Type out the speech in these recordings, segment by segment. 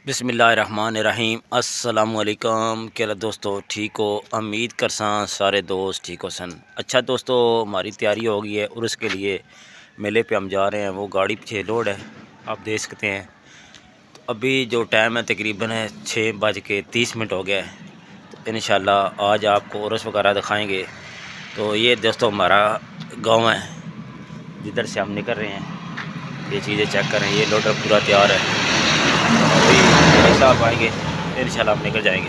बिस्मिल्लाहिर्रहमानिर्रहीम अस्सलामुअलैकुम। क्या दोस्तों ठीक हो? उम्मीद करसा सारे दोस्त ठीक हो सन। अच्छा दोस्तों, हमारी तैयारी हो गई है और उसके लिए मेले पे हम जा रहे हैं। वो गाड़ी पीछे लोड है, आप देख सकते हैं। तो अभी जो टाइम है तकरीबन है 6:30 हो गया है। तो इंशाल्लाह आज आपको उर्स वगैरह दिखाएँगे। तो ये दोस्तों हमारा गाँव है जिधर से हम निकल रहे हैं। ये चीज़ें चेक करें, ये लोडर पूरा तैयार है। अभी मलिक साहब आएंगे तो इंशाल्लाह हम निकल जाएंगे।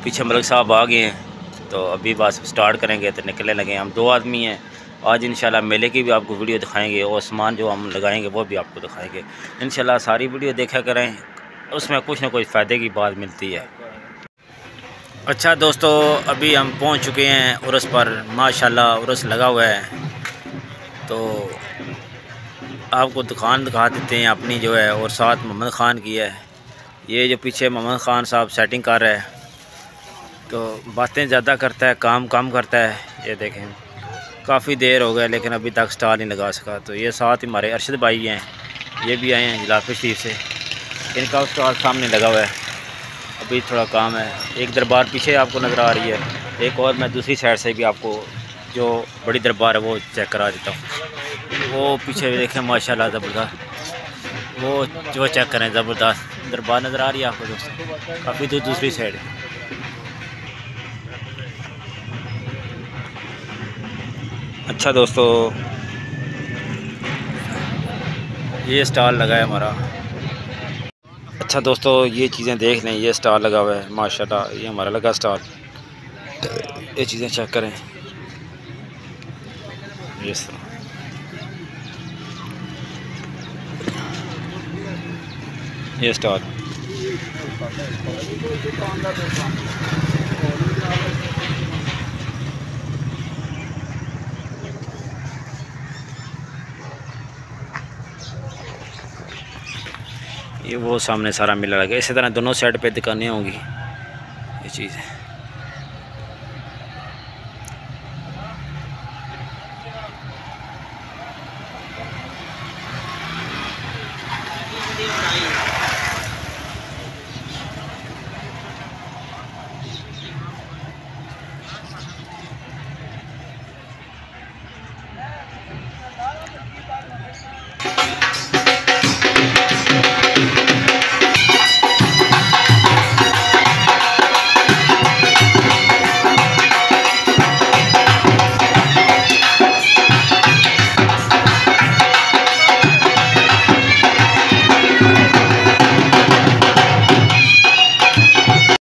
पीछे मलिक साहब आ गए हैं तो अभी बस स्टार्ट करेंगे तो निकलने लगे। हम 2 आदमी हैं। आज इंशाल्लाह मेले की भी आपको वीडियो दिखाएंगे और सामान जो हम लगाएंगे वो भी आपको दिखाएंगे। इंशाल्लाह सारी वीडियो देखा करें, उसमें कुछ ना कुछ फ़ायदे की बात मिलती है। अच्छा दोस्तों, अभी हम पहुंच चुके हैं उर्स पर। माशाल्लाह उर्स लगा हुआ है। तो आपको दुकान दिखा देते हैं अपनी जो है, और साथ मोहम्मद ख़ान की है। ये जो पीछे मोहम्मद ख़ान साहब सेटिंग कर रहे हैं, तो बातें ज़्यादा करता है, काम कम करता है। ये देखें, काफ़ी देर हो गया लेकिन अभी तक स्टॉल नहीं लगा सका। तो ये साथ ही हमारे अरशद भाई हैं, ये भी आए हैं जलाफी शरीफ से। इनका स्टॉल सामने लगा हुआ है। अभी थोड़ा काम है। एक दरबार पीछे आपको नज़र आ रही है, एक और मैं दूसरी साइड से भी आपको जो बड़ी दरबार है वो चेक करा देता हूँ। वो पीछे देखें माशाल्लाह ज़बरदस्त, वो जो चेक करें ज़बरदस्त दरबार नज़र आ रही है आपको दोस्तों, काफ़ी दूर दूसरी साइड। अच्छा दोस्तों, ये स्टॉल लगा है हमारा। अच्छा दोस्तों, ये चीज़ें देख लें, ये स्टॉल लगा हुआ है माशाल्लाह। ये हमारा लगा स्टॉल। ये चीज़ें चेक करें, ये स्टॉल। ये वो सामने सारा मेला लगा। इसी तरह दोनों साइड पे दुकानें होंगी। ये चीज़ है।